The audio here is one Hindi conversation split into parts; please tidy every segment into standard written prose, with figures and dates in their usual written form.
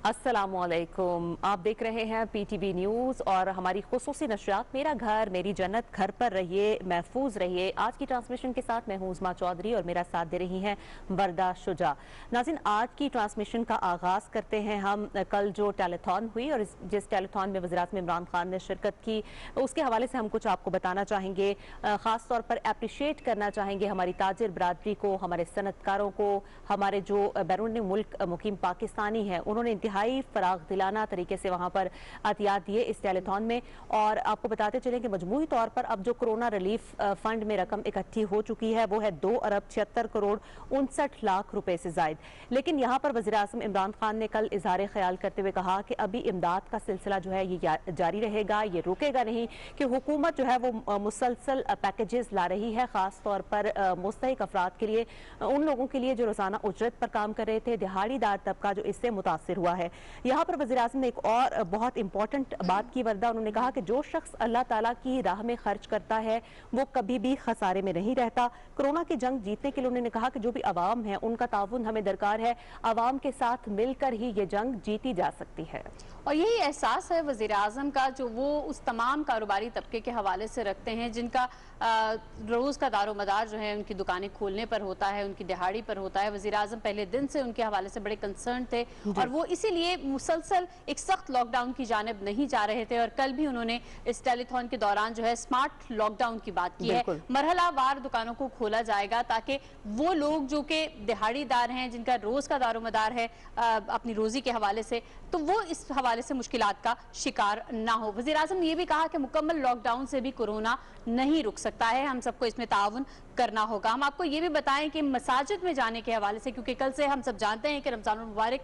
अस्सलामुअलैकुम। आप देख रहे हैं पीटीवी न्यूज़ और हमारी खुसूसी नशरियात मेरा घर मेरी जन्नत, घर पर रहिए, महफूज रहिए। आज की ट्रांसमिशन के साथ मैं हूं उस्मा चौधरी और मेरा साथ दे रही हैं वरदा शुजा। नाज़रीन, आज की ट्रांसमिशन का आगाज़ करते हैं हम कल जो टेलीथॉन हुई और जिस टेलीथॉन में वज़ीर-ए-आज़म इमरान खान ने शिरकत की, उसके हवाले से हम कुछ आपको बताना चाहेंगे। ख़ास तौर पर अप्रिशिएट करना चाहेंगे हमारी ताजिर बरादरी को, हमारे सनतकारों को, हमारे जो बैरून मुल्क मुकीम पाकिस्तानी हैं, उन्होंने हाई फराग दिलाना तरीके से वहां पर अतियात दिए इस टेलीथॉन में। और आपको बताते चलें कि मजमूई तौर पर अब जो कोरोना रिलीफ फंड में रकम इकट्ठी हो चुकी है वो है 2 अरब 76 करोड़ 59 लाख रुपए से जायद। लेकिन यहां पर वज़ीर-ए-आज़म इमरान खान ने कल इजहार ख्याल करते हुए कहा कि अभी इमदाद का सिलसिला जो है ये जारी रहेगा, ये रुकेगा नहीं, कि हुकूमत जो है वो मुसलसल पैकेजेस ला रही है, खास तौर पर मुस्तहिक अफराद के लिए, उन लोगों के लिए जो रोजाना उजरत पर काम कर रहे थे, दिहाड़ीदार तबका जो इससे मुतासिर हुआ है। यहाँ पर वज़ीर-ए-आज़म ने एक और बहुत इंपॉर्टेंट बात की वरदा। उन्होंने कहा कि जो शख्स अल्लाह ताला की राह में खर्च करता है वो कभी भी खसारे में नहीं रहता। कोरोना की जंग जीतने के लिए उन्होंने कहा कि जो भी अवाम है उनका ताउन हमें दरकार है, अवाम के साथ मिलकर ही ये जंग जीती जा सकती है। और यही एहसास है वज़ीर-ए-आज़म का जो वो उस तमाम कारोबारी तबके के हवाले से रखते हैं जिनका रोज़ का दारोमदार जो है उनकी दुकानें खोलने पर होता है, उनकी दिहाड़ी पर होता है। वज़ीर-ए-आज़म पहले दिन से उनके हवाले से बड़े कंसर्न थे और वो इसीलिए मुसलसल एक सख्त लॉकडाउन की जानिब नहीं जा रहे थे। और कल भी उन्होंने इस टेलीथॉन के दौरान जो है स्मार्ट लॉकडाउन की बात की है। मरहलावार दुकानों को खोला जाएगा ताकि वो लोग जो कि दिहाड़ीदार हैं, जिनका रोज़ का दारोमदार है अपनी रोज़ी के हवाले से, तो वो इस हवाले से मुश्किलात का शिकार ना हो। वज़ीर-ए-आज़म ने यह भी कहा कि मुकम्मल लॉकडाउन से भी कोरोना नहीं रुक सकता है, हम सबको इसमें ताउन करना होगा। हम आपको ये भी बताएं कि मसाजिद में जाने के हवाले से, क्योंकि कल से हम सब जानते हैं कि रमजान मुबारक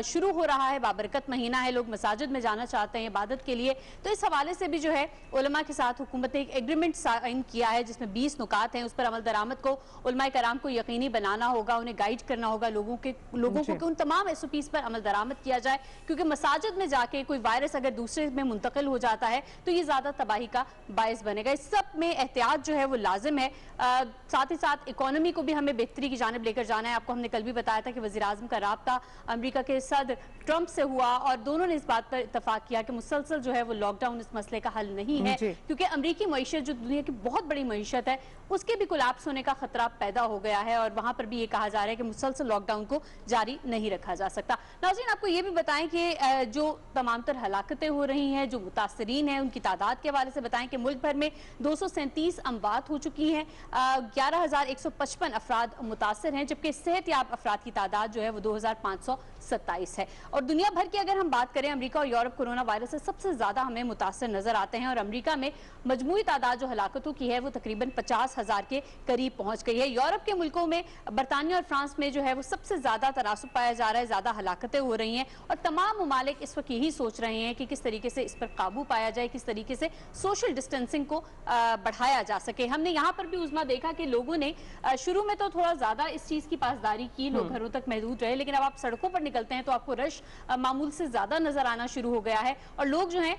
शुरू हो रहा है, बाबरकत महीना है, लोग मसाजिद में जाना चाहते हैं इबादत के लिए, तो इस हवाले से भी जो है उलमा के साथ हुकूमत ने एक एग्रीमेंट साइन किया है जिसमें 20 नुकात हैं। उस पर अमल दरामद को उलमाए कराम को यकीनी बनाना होगा, उन्हें गाइड करना होगा लोगों को उन तमाम SOPs पर अमल दरामद किया जाए, क्योंकि मसाजिद में जाके कोई वायरस अगर दूसरे में मुंतकिल हो जाता है तो ये ज्यादा तबाही का बायस बनेगा। इस सब में एहतियात जो है वो लाजिम है। साथ ही साथ इकोनॉमी को भी हमें बेहतरी की जानिब लेकर जाना है। आपको हमने कल भी बताया था कि वज़ीर-ए-आज़म का राब्ता अमेरिका के सदर ट्रंप से हुआ और दोनों ने इस बात पर इत्तफाक किया कि मुसलसल जो है वो लॉकडाउन इस मसले का हल नहीं है, क्योंकि अमेरिकी मईशत जो दुनिया की बहुत बड़ी मईशत है उसके भी कोलैप्स होने का खतरा पैदा हो गया है और वहां पर भी ये कहा जा रहा है कि मुसलसल लॉकडाउन को जारी नहीं रखा जा सकता। नाज़रीन, आपको ये भी बताएं कि जो तमाम तर हलाकतें हो रही हैं, जो मुतासरीन हैं, उनकी तादाद के हवाले से बताएं कि मुल्क भर में 237 अमवात हो चुकी हैं, 11,155 अफराद मुतासर हैं, जबकि सेहतयाब अफराद की तादाद जो है वो 2,527 है। और दुनिया भर की अगर हम बात करें, अमेरिका और यूरोप कोरोना वायरस से सबसे ज्यादा हमें मुतासर नजर आते हैं और अमेरिका में मजमूई तादाद जो हलाकतों की है वो तकरीबन 50,000 के करीब पहुंच गई है। यूरोप के मुल्कों में बरतानिया और फ्रांस में जो है वो सबसे ज्यादा तनासुब पाया जा रहा है, ज्यादा हलाकतें हो रही हैं और तमाम ममालिक इस वक्त यही सोच रहे हैं कि किस तरीके से इस पर काबू पाया जाए, किस तरीके से सोशल डिस्टेंसिंग को बढ़ाया जा सके। हमने यहाँ पर भी उज़्मा देखा कि लोगों ने शुरू में तो थोड़ा ज्यादा इस चीज की पासदारी की, लोग घरों तक महदूद रहे, लेकिन अब आप सड़कों पर निकलते हैं तो आपको रश मामूल से ज्यादा नजर आना शुरू हो गया है और लोग जो हैं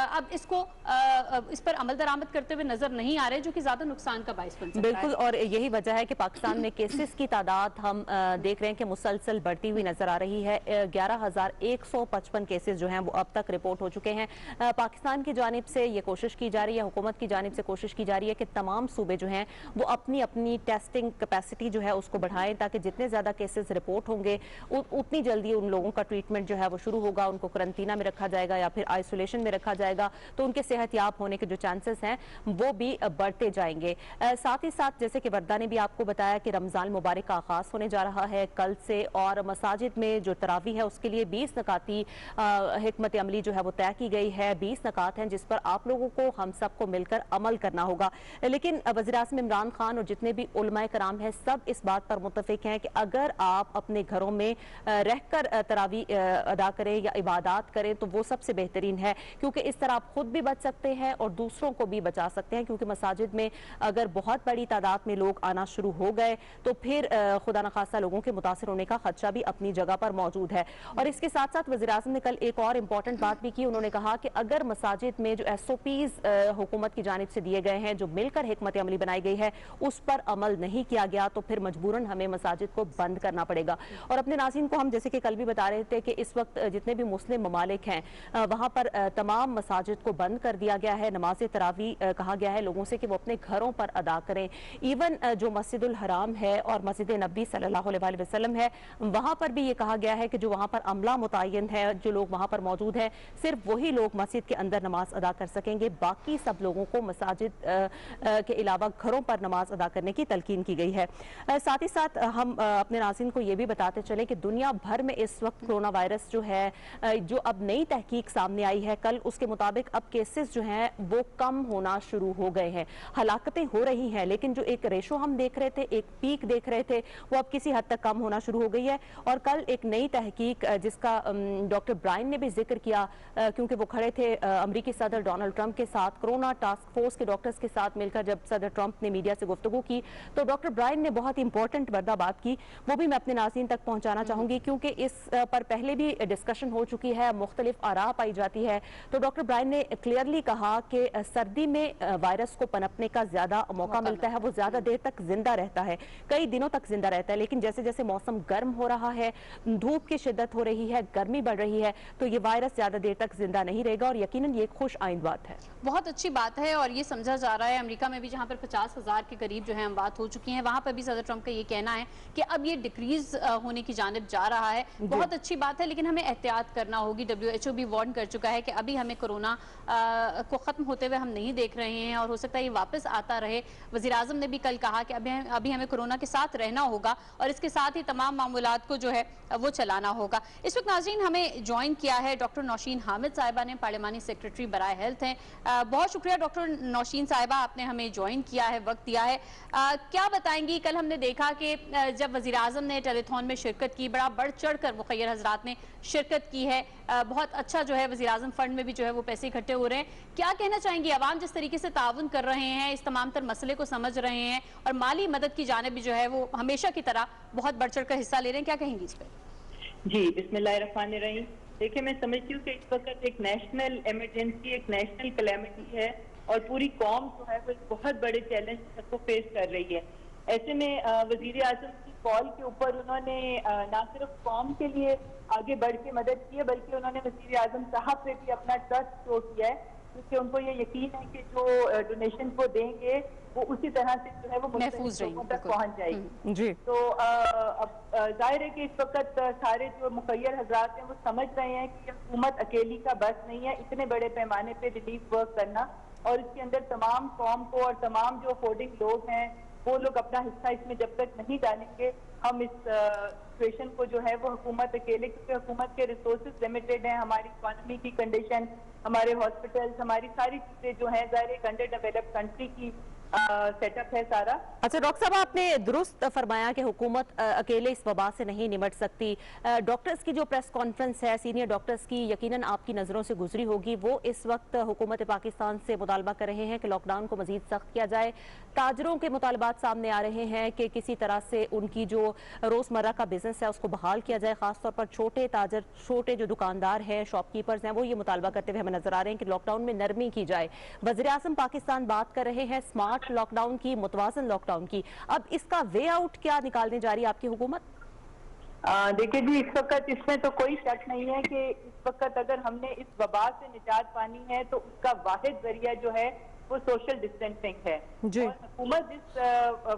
अब इस पर अमल दरामद करते हुए नजर नहीं आ रहे, जो कि ज्यादा नुकसान का बाइस बन सकता है। बिल्कुल, और यही वजह है कि पाकिस्तान में केसेस की तादाद हम देख रहे हैं कि मुसलसल बढ़ती हुई नजर आ रही है। 11,155 केसेस जो हैं वो अब तक रिपोर्ट हो चुके हैं। पाकिस्तान की जानिब से ये कोशिश की जा रही है, हुकूमत की जानिब से कोशिश की जा रही है कि तमाम सूबे जो हैं वो अपनी अपनी टेस्टिंग कैपेसिटी जो है उसको बढ़ाएं, ताकि जितने ज्यादा केसेस रिपोर्ट होंगे उतनी जल्दी उन लोगों का ट्रीटमेंट जो है वो शुरू होगा, उनको क्वारंटीना में रखा जाएगा या फिर आइसोलेशन में रखा जाएगा, तो उनके सेहतयाब होने के जो चांसेस हैं वो भी बढ़ते जाएंगे। साथ ही साथ जैसे कि वर्दा ने भी आपको बताया कि रमजान मुबारक का आगाज होने जा रहा है कल से और मसाजिद में जो तरावी है उसके लिए 20 नकाती हिकमत अमली जो है वो तय की गई है। 20 नकात हैं जिस पर आप लोगों को हम सबको मिलकर अमल करना होगा। लेकिन वज़ीर-ए-आज़म इमरान खान और जितने भी उलमाए कराम हैं सब इस बात पर मुत्तफिक हैं कि अगर आप अपने घरों में रहकर तरावी अदा करें या इबादत करें तो वो सबसे बेहतरीन है, क्योंकि इस तरह आप खुद भी बच सकते हैं और दूसरों को भी बचा सकते हैं। क्योंकि मसाजिद में अगर बहुत बड़ी तादाद में लोग आना शुरू हो गए तो फिर खुदा न खासा लोगों के मुतासर होने का खदशा भी अपनी जगह पर मौजूद है। और इसके साथ साथ वज़ीर-ए-आज़म ने कल एक और इम्पॉर्टेंट बात भी की। उन्होंने कहा कि अगर मसाजिद में जो SOPs हुकूमत की जानिब से दिए गए हैं, जो मिलकर हिकमत अमली बनाई गई है, उस पर अमल नहीं किया गया तो फिर मजबूरन हमें मसाजिद को बंद करना पड़ेगा। और अपने नाज़रीन को हम जैसे कि कल भी बता रहे थे कि इस वक्त जितने भी मुस्लिम ममालिक हैं वहाँ पर तमाम मसाजिद को बंद कर दिया गया है। नमाज तरावी कहा गया है लोगों से कि वो अपने घरों पर अदा करें। इवन जो मस्जिदुल हराम है और मस्जिद नबी सल्लल्लाहु अलैहि वसल्लम है वहाँ पर भी ये कहा गया है कि जो वहाँ पर अमला मुतय्यन है, जो लोग वहाँ पर मौजूद हैं, सिर्फ वही लोग मस्जिद के अंदर नमाज अदा कर सकेंगे। बाकी सब लोगों को मसाजिद के अलावा घरों पर नमाज अदा करने की तलकीन की गई है। साथ ही साथ हम अपने नाज़रीन को ये भी बताते चले कि दुनिया भर में इस वक्त कोरोना वायरस जो है जो अब नई तहकीक सामने आई है कल, उसके मुताबिक अब केसेस जो हैं वो कम होना शुरू हो गए हैं। हलाकतें हो रही हैं लेकिन जो एक रेशो हम देख रहे थे, एक पीक देख रहे थे, वो अब किसी हद तक कम होना शुरू हो गई है। और कल एक नई तहकीक जिसका डॉक्टर ब्रायन ने भी जिक्र किया क्योंकि वो खड़े थे अमेरिकी सदर डोनाल्ड ट्रंप के साथ कोरोना टास्क फोर्स के डॉक्टर्स के साथ मिलकर जब सदर ट्रंप ने मीडिया से गुफ्तगू की तो डॉक्टर ब्रायन ने बहुत इंपॉर्टेंट बात की, वो भी मैं अपने नाज़रीन तक पहुंचाना चाहूंगी क्योंकि इस पर पहले भी डिस्कशन हो चुकी है, मुख्तलिफ आरा पाई जाती है। तो डॉक्टर ब्रायन ने क्लियरली कहा कि सर्दी में वायरस को पनपने का ज्यादा मौका मिलता है, वो ज्यादा देर तक जिंदा रहता है, कई दिनों तक जिंदा रहता है। लेकिन जैसे जैसे मौसम गर्म हो रहा है, धूप की शिद्दत हो रही है, गर्मी बढ़ रही है, तो ये वायरस ज्यादा देर तक जिंदा नहीं रहेगा और यकीनन ये खुश आइंद बात है। बहुत अच्छी बात है और ये समझा जा रहा है अमेरिका में भी जहां पर 50,000 के करीब जो है अमवात हो चुकी हैं, वहां पर भी सदर ट्रंप का ये कहना है कि अब ये डिक्रीज होने की जानिब जा रहा है। बहुत अच्छी बात है लेकिन हमें एहतियात करना होगी। WHO भी वार्न कर चुका है कि अभी हमें कोरोना को खत्म होते हुए हम नहीं देख रहे हैं और हो सकता है ये वापस आता रहे। वज़ीर आज़म ने भी कल कहा कि अभी हमें कोरोना के साथ रहना होगा और इसके साथ ही तमाम मामूलात को जो है वो चलाना होगा। इस वक्त नाज़रीन हमें ज्वाइन किया है डॉक्टर नौशीन हामिद साहिबा ने, पार्लिमानी सेक्रेटरी बराए हेल्थ हैं। बहुत शुक्रिया डॉक्टर नौशीन साहिबा, आपने हमें ज्वाइन किया है, वक्त दिया है। क्या बताएंगी, कल हमने देखा कि जब वज़ीर आज़म ने टेलीथॉन में शिरकत की, बड़ा बढ़ चढ़ कर मुखय्यर हजरात ने शिरकत की है, बहुत अच्छा जो है वज़ीर आज़म फंड में भी जो है वो पैसे इकट्ठे हो रहे हैं। क्या कहना चाहेंगी, आवाम जिस तरीके से ताउन कर रहे हैं, इस तमाम तर मसले को समझ रहे हैं और माली मदद की जानिब भी जो है वो हमेशा की तरह बहुत बढ़ चढ़ कर हिस्सा ले रहे हैं, क्या कहेंगी इस पर? जी, बिस्मिल्लाहिर्रहमानिर्रहीम। देखिए, मैं समझती हूँ कि इस वक्त एक नेशनल इमरजेंसी, एक नेशनल कैलेमिटी है और पूरी कौम जो है वो एक बहुत बड़े चैलेंज को फेस कर रही है। ऐसे में वजीर आजम की कॉल के ऊपर उन्होंने न सिर्फ कौम के लिए आगे बढ़ के मदद की है बल्कि उन्होंने वजीर आजम साहब पे भी अपना ट्रस्ट शो किया है क्योंकि उनको ये यकीन है कि जो डोनेशन वो देंगे वो उसी तरह से जो है वो मुख्तलिफ लोगों तक पहुंच जाएगी। जी। तो अब जाहिर है कि इस वक्त सारे जो मुखय्यर हजरात हैं वो समझ रहे हैं कि हुकूमत अकेली का बस नहीं है इतने बड़े पैमाने पे रिलीफ वर्क करना और इसके अंदर तमाम कौम को और तमाम जो अफोर्डिंग लोग हैं वो लोग अपना हिस्सा इसमें जब तक नहीं डालेंगे हम इस सिचुएशन को जो है वो हुकूमत अकेले, क्योंकि हुकूमत के रिसोर्सेज लिमिटेड हैं, हमारी इकोनॉमी की कंडीशन, हमारे हॉस्पिटल्स, हमारी सारी चीजें जो है ज़ाहिर एक अंडर डेवलप्ड कंट्री की सेटअप है सारा। अच्छा डॉक्टर साहब, आपने दुरुस्त फरमाया कि हुकूमत अकेले इस वबा से नहीं निपट सकती। डॉक्टर्स की जो प्रेस कॉन्फ्रेंस है सीनियर डॉक्टर्स की, यकीनन आपकी नज़रों से गुजरी होगी, वो इस वक्त हुकूमत पाकिस्तान से मुतालबा कर रहे हैं कि लॉकडाउन को मजीद सख्त किया जाए। ताजरों के मुतालबात सामने आ रहे हैं कि किसी तरह से उनकी जो रोज़मर्रा का बिजनेस है उसको बहाल किया जाए। खासतौर पर छोटे ताजर, छोटे जो दुकानदार हैं, शॉपकीपर्स हैं, वो ये मुतालबा करते हुए हमें नजर आ रहे हैं कि लॉकडाउन में नरमी की जाए। वज़ीर आज़म पाकिस्तान बात कर रहे हैं स्मार्ट लॉकडाउन की, मुतवाज़न लॉकडाउन की। अब इसका वे आउट क्या निकालने जा रही है आपकी हुकूमत? देखिए जी, इस वक्त इसमें तो कोई शक नहीं है कि इस वक्त अगर हमने इस वबा से निजात पानी है तो उसका वाहिद जरिया जो है वो सोशल डिस्टेंसिंग है। और हुकूमत जिस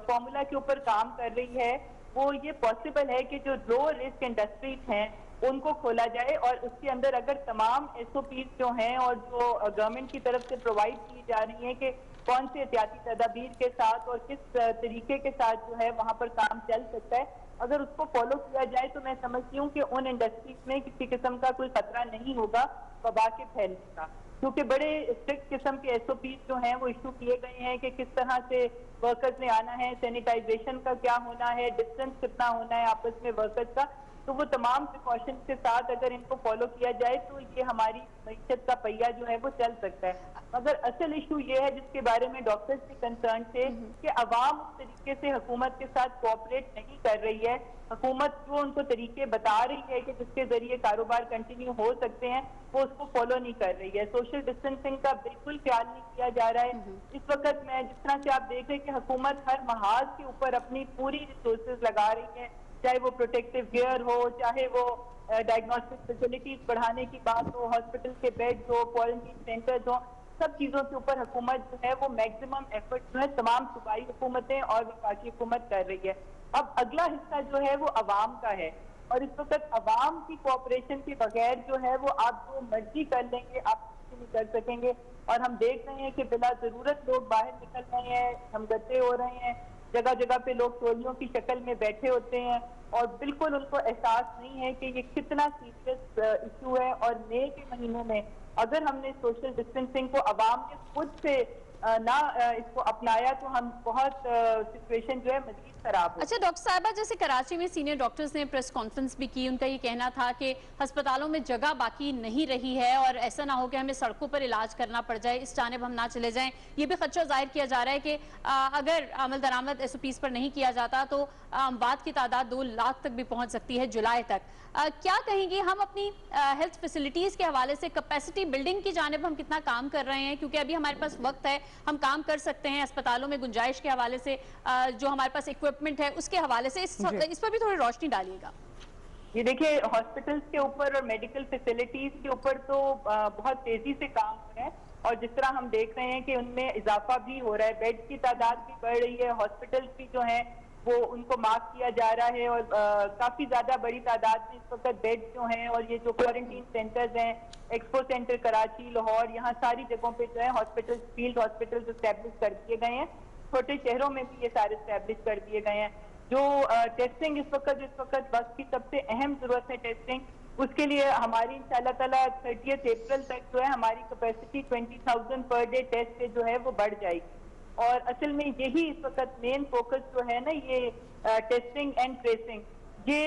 फॉर्मूला के ऊपर काम कर रही है वो ये पॉसिबल है कि जो लो रिस्क इंडस्ट्रीज हैं उनको खोला जाए और उसके अंदर अगर तमाम SOPs जो हैं और जो गवर्नमेंट की तरफ से प्रोवाइड की जा रही है कि कौन से एहतियाती तदाबीर के साथ और किस तरीके के साथ जो है वहाँ पर काम चल सकता है, अगर उसको फॉलो किया जाए तो मैं समझती हूँ कि उन इंडस्ट्रीज में किसी किस्म का कोई खतरा नहीं होगा वबा के फैलने का, क्योंकि बड़े स्ट्रिक्ट किस्म के SOPs जो हैं वो इशू किए गए हैं कि किस तरह से वर्कर्स ने आना है, सैनिटाइजेशन का क्या होना है, डिस्टेंस कितना होना है आपस में वर्कर्स का। तो वो तमाम प्रिकॉशन के साथ अगर इनको फॉलो किया जाए तो ये हमारी मईशत का पहिया जो है वो चल सकता है। मगर असल इशू ये है जिसके बारे में डॉक्टर्स भी कंसर्न थे कि अवाम उस तरीके से हुकूमत के साथ कोऑपरेट नहीं कर रही है। हुकूमत जो उनको तरीके बता रही है कि जिसके जरिए कारोबार कंटिन्यू हो सकते हैं वो उसको फॉलो नहीं कर रही है। सोशल डिस्टेंसिंग का बिल्कुल ख्याल नहीं किया जा रहा है। इस वक्त मैं जिस तरह से आप देख रहे हैं कि हुकूमत हर महाज के ऊपर अपनी पूरी रिसोर्सेज लगा रही है, चाहे वो प्रोटेक्टिव गियर हो, चाहे वो डायग्नोस्टिक फैसिलिटीज बढ़ाने की बात हो, हॉस्पिटल के बेड्स हो, क्वारंटीन सेंटर्स हो, सब चीजों के ऊपर हुकूमत जो है वो मैक्सिमम एफर्ट जो है तमाम सूबाई हुकूमतें और वफाकी हुकूमत कर रही है। अब अगला हिस्सा जो है वो अवाम का है, और इस वक्त अवाम की कोऑपरेशन के बगैर जो है वो आप जो मर्जी कर लेंगे, आप कुछ नहीं कर सकेंगे। और हम देख रहे हैं कि बिला जरूरत लोग बाहर निकल रहे हैं, हमगते हो रहे हैं, जगह जगह पे लोग टोलियों की शक्ल में बैठे होते हैं और बिल्कुल उनको एहसास नहीं है कि ये कितना सीरियस इशू है। और मई के महीने में अगर हमने सोशल डिस्टेंसिंग को अवाम ने खुद से इसको अपनाया तो हम बहुत सिचुएशन जो है मजीद खराब हो। अच्छा डॉक्टर साहिबा, जैसे कराची में सीनियर डॉक्टर्स ने प्रेस कॉन्फ्रेंस भी की, उनका ये कहना था कि अस्पतालों में जगह बाकी नहीं रही है और ऐसा ना हो कि हमें सड़कों पर इलाज करना पड़ जाए, इस जानिब हम ना चले जाएं। ये भी खदशा जाहिर किया जा रहा है कि अगर अमल दरामद SOPs पर नहीं किया जाता तो अमवात की तादाद 2 लाख तक भी पहुंच सकती है जुलाई तक। क्या कहेंगे, हम अपनी हेल्थ फैसिलिटीज के हवाले से कैपेसिटी बिल्डिंग की जानिब हम कितना काम कर रहे हैं? क्योंकि अभी हमारे पास वक्त है, हम काम कर सकते हैं अस्पतालों में गुंजाइश के हवाले से, जो हमारे पास इक्विपमेंट है उसके हवाले से, इस पर भी थोड़ी रोशनी डालिएगा। ये देखिए, हॉस्पिटल्स के ऊपर और मेडिकल फैसिलिटीज के ऊपर तो बहुत तेजी से काम हो रहा है, और जिस तरह हम देख रहे हैं कि उनमें इजाफा भी हो रहा है, बेड की तादाद भी बढ़ रही है, हॉस्पिटल्स भी जो हैं वो उनको मार्क किया जा रहा है, और काफी ज्यादा बड़ी तादाद में इस वक्त बेड जो हैं, और ये जो क्वारंटीन सेंटर्स हैं, एक्सपो सेंटर कराची, लाहौर, यहाँ सारी जगहों पे जो है हॉस्पिटल, फील्ड हॉस्पिटल्स एस्टेब्लिश कर दिए गए हैं। छोटे शहरों में भी ये सारे एस्टेब्लिश कर दिए गए हैं। जो टेस्टिंग इस वक्त वक्त की सबसे अहम जरूरत है टेस्टिंग, उसके लिए हमारी इंशाल्लाह ताला 30 अप्रैल तक जो है हमारी कैपेसिटी 20,000 पर डे टेस्ट पे जो है वो बढ़ जाएगी। और असल में यही इस वक्त मेन फोकस जो है ना, ये टेस्टिंग एंड ट्रेसिंग, ये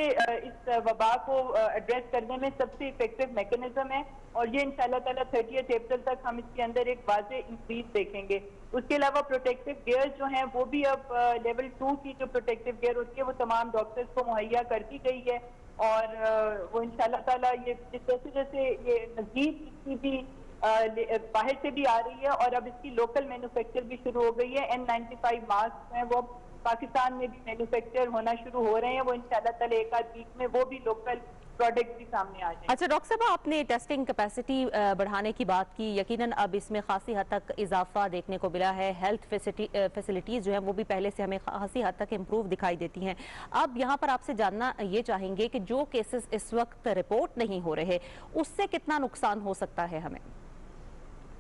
इस वबा को एड्रेस करने में सबसे इफेक्टिव मैकेनिज्म है, और ये इंशाल्लाह ताला 30 अप्रैल तक हम इसके अंदर एक वाज़े इंक्रीज देखेंगे। उसके अलावा प्रोटेक्टिव गियर जो हैं वो भी अब लेवल 2 की जो प्रोटेक्टिव गियर होती है वो तमाम डॉक्टर्स को मुहैया कर दी गई है, और वो इंशाल्लाह ताला ये जैसे जैसे ये मजीद इसकी भी बाहर से भी आ रही है, और अब इसकी लोकल मैन्युफैक्चर भी शुरू हो गई है। N95 मास्क हैं वो पाकिस्तान में भी मैन्युफैक्चर होना शुरू हो रहे हैं, वो इंशाल्लाह ताला एक आध वीक में वो भी लोकल प्रोडक्ट भी सामने आ जाए। अच्छा डॉक्टर साहब, आपने टेस्टिंग कैपेसिटी बढ़ाने की बात की, यकीनन अब इसमें खासी हद तक इजाफा देखने को मिला है, हेल्थ फैसिलिटीज जो है वो भी पहले से हमें खासी हद तक इम्प्रूव दिखाई देती हैं। अब यहाँ पर आपसे जानना ये चाहेंगे कि जो केसेस इस वक्त रिपोर्ट नहीं हो रहे उससे कितना नुकसान हो सकता है हमें?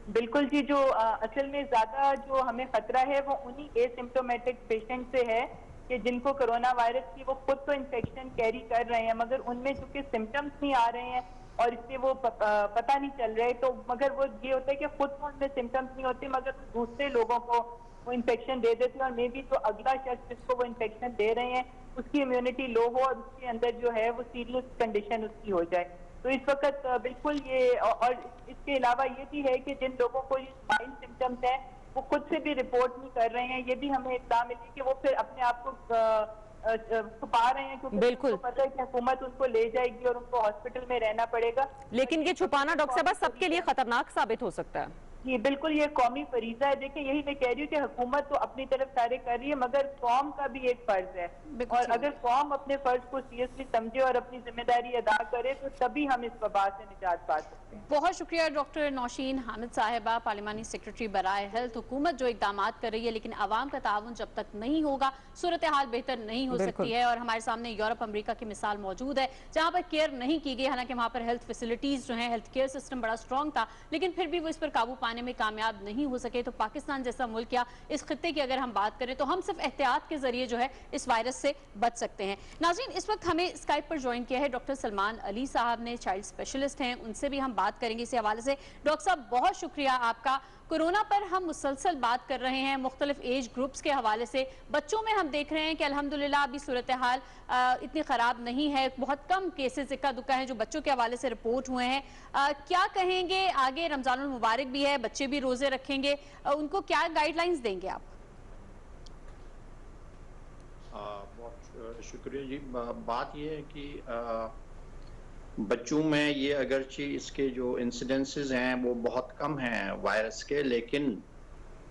बिल्कुल जी, जो असल में ज्यादा जो हमें खतरा है वो उन्हीं एसिम्प्टोमेटिक पेशेंट से है कि जिनको कोरोना वायरस की वो खुद तो इन्फेक्शन कैरी कर रहे हैं, मगर उनमें चूंकि सिम्टम्स नहीं आ रहे हैं और इससे वो पता नहीं चल रहे, तो मगर वो ये होता है कि खुद तो उनमें सिम्टम्स नहीं होते मगर दूसरे लोगों को वो इन्फेक्शन दे देते हैं, और मे बी जो अगला शख्स जिसको वो इन्फेक्शन दे रहे हैं उसकी इम्यूनिटी लो हो और उसके अंदर जो है वो सीरियस कंडीशन उसकी हो जाए। तो इस वक्त बिल्कुल ये, और इसके अलावा ये भी है कि जिन लोगों को ये माइल्ड सिम्टम्स है वो खुद से भी रिपोर्ट नहीं कर रहे हैं, ये भी हमें इत्तला मिली कि वो फिर अपने आप को छुपा रहे हैं, क्योंकि उनको पता है कि हुकूमत उनको ले जाएगी और उनको हॉस्पिटल में रहना पड़ेगा। लेकिन ये छुपाना डॉक्टर साहब सबके लिए खतरनाक साबित हो सकता है। जी बिल्कुल, ये कौमी फरीजा है। देखिए, यही मैं कह रही हूँ कि हुकूमत तो अपनी तरफ सारे कर रही है, मगर कौम का भी एक फर्ज है, और अगर कौम अपने फर्ज को सीरियसली समझे और अपनी जिम्मेदारी अदा करे तो तभी हम इस वबा से निजात पा सकते हैं। बहुत शुक्रिया डॉक्टर नौशीन हामिद साहिबा, पार्लिमानी सेक्रेटरी बराए हेल्थ। हुकूमत जो इकदाम कर रही है, लेकिन आवाम का ताउन जब तक नहीं होगा सूरत हाल बेहतर नहीं हो सकती है। और हमारे सामने यूरोप अमेरिका की मिसाल मौजूद है जहाँ पर केयर नहीं की गई, हालांकि वहाँ पर हेल्थ फैसिलिटीज जो है, हेल्थ केयर सिस्टम बड़ा स्ट्रॉन्ग था, लेकिन फिर भी वो इस पर काबू पाने में कामयाब नहीं हो सके। तो पाकिस्तान जैसा मुल्क या इस खित्ते की अगर हम बात करें तो हम सिर्फ एहतियात के जरिए जो है इस वायरस से बच सकते हैं। नाज़रीन, इस वक्त हमें स्काइप पर ज्वाइन किया है डॉक्टर सलमान अली साहब ने, चाइल्ड स्पेशलिस्ट हैं, उनसे भी हम बात करेंगे इसी हवाले से। डॉक्टर साहब, बहुत शुक्रिया आपका। कोरोना पर हम मुसलसल बात कर रहे हैं मुख्तलिफ एज ग्रुप्स के हवाले से। बच्चों में हम देख रहे हैं कि अल्हम्दुलिल्लाह अभी सूरत हाल इतनी ख़राब नहीं है, बहुत कम केसेस इक्का दुक्का हैं जो बच्चों के हवाले से रिपोर्ट हुए हैं। क्या कहेंगे, आगे रमज़ानुल मुबारक भी है, बच्चे भी रोज़े रखेंगे, उनको क्या गाइडलाइंस देंगे आप? बहुत शुक्रिया जी। बात यह है कि बच्चों में ये अगरचे इसके जो इंसिडेंसेस हैं वो बहुत कम हैं वायरस के, लेकिन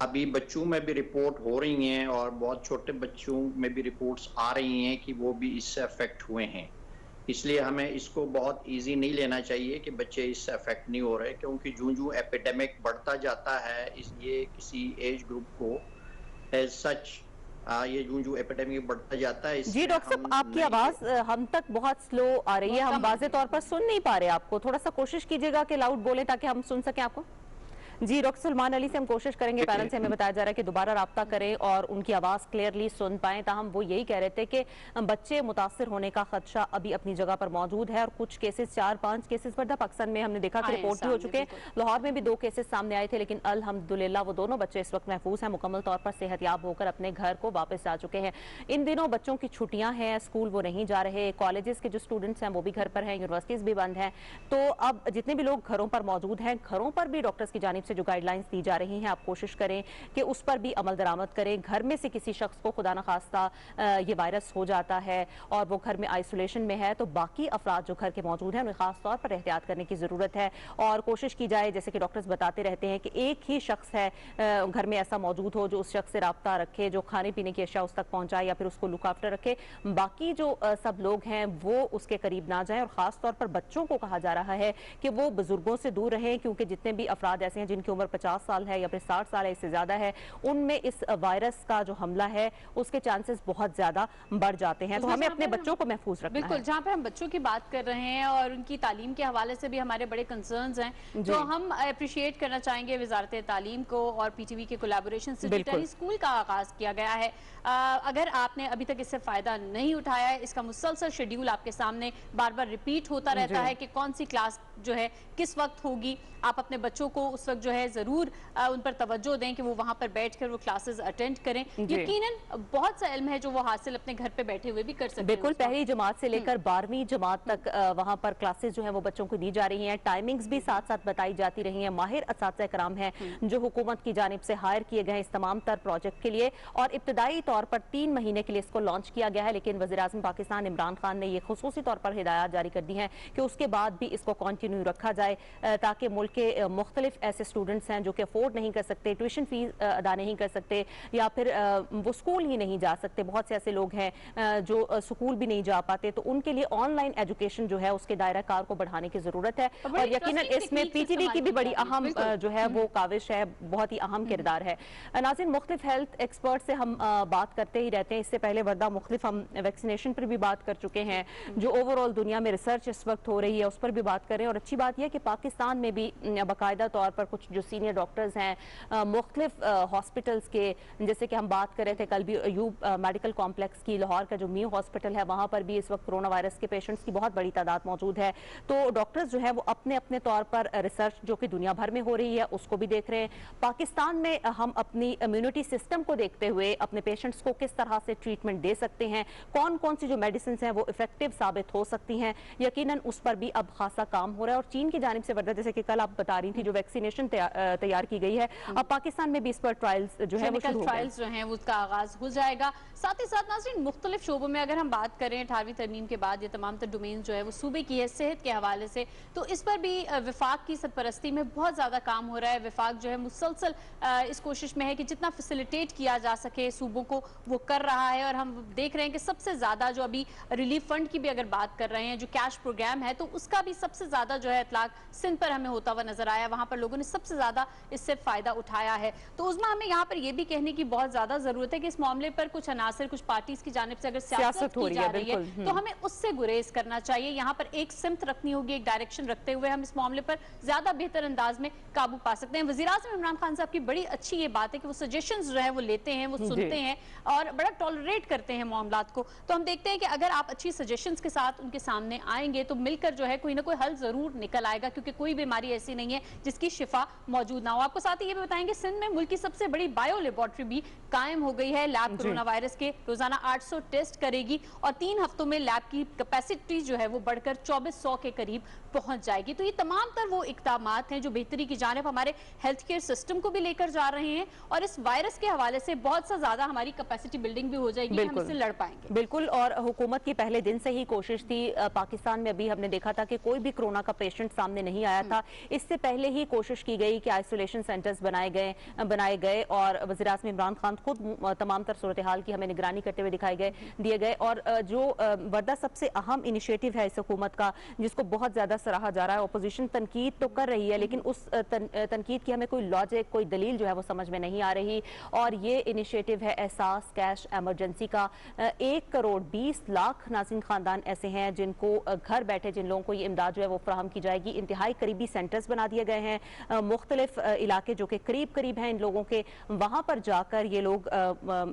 अभी बच्चों में भी रिपोर्ट हो रही हैं और बहुत छोटे बच्चों में भी रिपोर्ट्स आ रही हैं कि वो भी इससे अफेक्ट हुए हैं। इसलिए हमें इसको बहुत इजी नहीं लेना चाहिए कि बच्चे इससे अफेक्ट नहीं हो रहे, क्योंकि जो एपिडेमिक बढ़ता जाता है ये किसी एज ग्रुप को एज सच ये जो एपिडेमिक बढ़ता जाता है जी डॉक्टर साहब, आपकी आवाज हम तक बहुत स्लो आ रही है, हम वाज़े तौर पर सुन नहीं पा रहे आपको। थोड़ा सा कोशिश कीजिएगा कि लाउड बोले ताकि हम सुन सकें आपको। जी डॉक्टर सलमान अली से हम कोशिश करेंगे, पैनल से हमें बताया जा रहा है कि दोबारा राब्ता करें और उनकी आवाज़ क्लियरली सुन पाएं। ताहम वो यही कह रहे थे कि बच्चे मुतासर होने का खदशा अभी अपनी जगह पर मौजूद है और कुछ केसेस 4-5 केसेस बरदा पाकिस्तान में हमने देखा कि रिपोर्ट भी हो चुके हैं। लाहौर में भी 2 केसेस सामने आए थे, लेकिन अल्हम्दुलिल्लाह वो दोनों बच्चे इस वक्त महफूज हैं, मुकम्मल तौर पर सेहतयाब होकर अपने घर को वापस जा चुके हैं। इन दिनों बच्चों की छुट्टियां हैं, स्कूल वो नहीं जा रहे, कॉलेजेस के जो स्टूडेंट्स हैं वो भी घर पर हैं, यूनिवर्सिटीज भी बंद हैं। तो अब जितने भी लोग घरों पर मौजूद हैं, घरों पर भी डॉक्टर्स की जानिब से जो गाइडलाइंस दी जा रही हैं, आप कोशिश करें कि उस पर भी अमल दरामद करें। घर में से किसी शख्स को खुदा न खास्ता ये वायरस हो जाता है और वो घर में आइसोलेशन में है, तो बाकी अफराद जो घर के मौजूद हैं उन्हें खास तौर पर एहतियात करने की जरूरत है और कोशिश की जाए, जैसे कि डॉक्टर्स बताते रहते हैं, कि एक ही शख्स है घर में ऐसा मौजूद हो जो उस शख्स से राब्ता रखे, जो खाने पीने की अशिया उस तक पहुंचाए या फिर उसको लुक आफ्टर रखे। बाकी जो सब लोग हैं वो उसके करीब ना जाएं और खास तौर पर बच्चों को कहा जा रहा है कि वो बुजुर्गों से दूर रहें, क्योंकि जितने भी अफराद ऐसे हैं जिनकी उम्र 50 साल है या फिर 60 साल है, इससे ज्यादा है, उनमें इस वायरस का जो हमला है उसके चांसेस बहुत ज्यादा बढ़ जाते हैं। तो हमें अपने बच्चों को महफूज रखना है। बिल्कुल, जहाँ पे हम बच्चों की बात कर रहे हैं और उनकी तालीम के हवाले से भी हमारे बड़े कंसर्न्स हैं, तो हम अप्रिशिएट करना चाहेंगे वजारत तालीम को और पीटीवी के कोलैबोरेशन से टेली स्कूल का आगाज किया गया है। अगर आपने अभी तक इससे फायदा नहीं उठाया है, इसका मुसलसल शेड्यूल आपके सामने बार बार रिपीट होता रहता है कि कौन सी क्लास जो है किस वक्त होगी। आप अपने बच्चों को उस वक्त जो है जरूर उन पर तवज्जो दें कि वो वहां पर बैठकर वो क्लासेस अटेंड करें। यकीनन बहुत सा इल्म है जो वो हासिल अपने घर पे बैठे हुए भी कर सकते हैं। बिल्कुल, पहली जमात से लेकर 12वीं जमात तक वहां पर क्लासेस जो है वो बच्चों को दी जा रही हैं। टाइमिंग्स भी साथ साथ बताई जाती रही हैं। माहिर असातिज़ा कराम हैं जो हुकूमत की जानिब से हायर किए गए इस तमाम तर प्रोजेक्ट के लिए, और इब्तदाई तौर पर 3 महीने के लिए इसको लॉन्च किया गया है, लेकिन वज़ीर-ए-आज़म पाकिस्तान इमरान खान ने ये खुसूसी तौर पर हिदायत जारी कर दी हैं कि उसके बाद भी इसको कंटिन्यू रखा जाए, ताकि मुल्क के मुख्तलिफ ऐसे स्टूडेंट्स हैं जो कि अफोर्ड नहीं कर सकते, ट्यूशन फीस अदा नहीं कर सकते या फिर वो स्कूल ही नहीं जा सकते। बहुत से ऐसे लोग हैं जो स्कूल भी नहीं जा पाते, तो उनके लिए ऑनलाइन एजुकेशन जो है उसके दायरा कार को बढ़ाने की जरूरत है और यकीनन इसमें पीटीवी की भी बड़ी अहम जो है वो काविश है, बहुत ही अहम किरदार है। नाज़रीन, मुख्तलिफ हेल्थ एक्सपर्ट से हम बात करते ही रहते हैं। इससे पहले वर्दा मुख्तलिफ हम वैक्सीनेशन पर भी बात कर चुके हैं, जो ओवरऑल दुनिया में रिसर्च इस वक्त हो रही है उस पर भी बात करें। और अच्छी बात यह कि पाकिस्तान में भी बाकायदा तौर पर कुछ जो सीनियर डॉक्टर्स हैं मुख्तलिफ हॉस्पिटल्स के, जैसे कि हम बात कर रहे थे कल भी अयूब मेडिकल कॉम्प्लेक्स की, लाहौर का जो मियो हॉस्पिटल है वहाँ पर भी इस वक्त कोरोना वायरस के पेशेंट्स की बहुत बड़ी तादाद मौजूद है। तो डॉक्टर्स जो है वो अपने अपने तौर पर रिसर्च जो कि दुनिया भर में हो रही है उसको भी देख रहे हैं। पाकिस्तान में हम अपनी इम्यूनिटी सिस्टम को देखते हुए अपने पेशेंट्स को किस तरह से ट्रीटमेंट दे सकते हैं, कौन कौन सी जो मेडिसिन हैं वो इफेक्टिव साबित हो सकती हैं, यकीनन उस पर भी अब खासा काम हो रहा है। और चीन की जानिब से वर्दा, जैसे कि कल आप बता रही थी, जो वैक्सीनेशन तैयार की गई है, अब पाकिस्तान में भी इस पर ट्रायल्स जो है वो शुरू हो ट्रायल्स जो हैं उसका आगाज हो जाएगा। साथ ही साथ नाज़रीन, मुख्तलिफ शोबों में अगर हम बात करें 18वीं तरमीम के बाद ये तमाम तर डोमेन जो है वो सूबे की है सेहत के हवाले से, तो इस पर भी विफाक की सरपरस्ती में बहुत ज़्यादा काम हो रहा है। विफाक जो है मुसलसल इस कोशिश में है कि जितना फैसिलिटेट किया जा सके सूबों को वो कर रहा है। और हम देख रहे हैं कि सबसे ज़्यादा जो अभी रिलीफ फंड की भी अगर बात कर रहे हैं, जो कैश प्रोग्राम है, तो उसका भी सबसे ज़्यादा जो है इतलाक सिंध पर हमें होता हुआ नजर आया। वहाँ पर लोगों ने सबसे ज़्यादा इससे फ़ायदा उठाया है। तो उज़मा हमें यहाँ पर यह भी कहने की बहुत ज़्यादा ज़रूरत है कि इस मामले पर कुछ अनासर, कुछ पार्टीज की जानिब से अगर सियासत की जा रही है तो हमें उससे गुरेज करना चाहिए। यहाँ पर एक सिमत रखनी होगी, एक डायरेक्शन रखते हुए हम इस मामले पर ज़्यादा बेहतर अंदाज में काबू पा सकते हैं। वज़ीर-ए-आज़म इमरान खान साहब की बड़ी अच्छी ये बात है कि वो सजेशंस जो है वो लेते हैं, वो सुनते हैं और बड़ा टॉलरेट करते हैं मामलात को। तो हम देखते हैं कि अगर आप अच्छी सजेशंस के साथ उनके सामने आएंगे तो मिलकर जो है कोई ना कोई हल जरूर निकल आएगा, क्योंकि कोई बीमारी ऐसी नहीं है जिसकी शिफा मौजूद ना हो। आपको साथ ही ये भी बताएंगे, सिंध में मुल्क की सबसे बड़ी बायो लेबोरेटरी भी कायम हो गई है। लैब कोरोना वायरस के रोजाना 800 टेस्ट करेगी और 3 हफ्तों में लैब की कैपेसिटी जो है वो बढ़कर 2400 के करीब पहुंच जाएगी। तो ये तमाम तर वो इक़दामात हैं जो बेहतरी की जानिब हमारे हेल्थ केयर सिस्टम को भी लेकर जा रहे हैं और इस वायरस के हवाले से बहुत सा ज्यादा हमारी कैपेसिटी बिल्डिंग भी हो जाएगी, हम इससे लड़ पाएंगे। बिल्कुल, और हुकूमत की पहले दिन से ही कोशिश थी। पाकिस्तान में अभी हमने देखा था कि कोई भी कोरोना का पेशेंट सामने नहीं आया था। इससे पहले ही कोशिश की गई कि आइसोलेशन सेंटर्स बनाए गए और वज़ीर-ए-आज़म इमरान खान खुद तमाम तर सूरत हाल की हमें निगरानी करते हुए दिए गए। और जो वर्दा सबसे अहम इनिशिएटिव है इस हुकूमत का, जिसको बहुत ज्यादा सराहा जा रहा है, अपोजिशन तनकीद तो कर रही है लेकिन उस तनकीद की हमें कोई लॉजिक, कोई दलील जो है वो समझ में नहीं आ रही। और ये इनिशिएटिव है एहसास कैश एमरजेंसी का। 1 करोड़ 20 लाख नाज़रीन खानदान ऐसे हैं जिनको घर बैठे, जिन लोगों को ये इमदाद जो है वो फराहम की जाएगी। इंतहाई करीबी सेंटर्स बना दिए गए हैं, मुख्तलिफ इलाके जो कि करीब हैं इन लोगों के, वहां पर जाकर ये लोग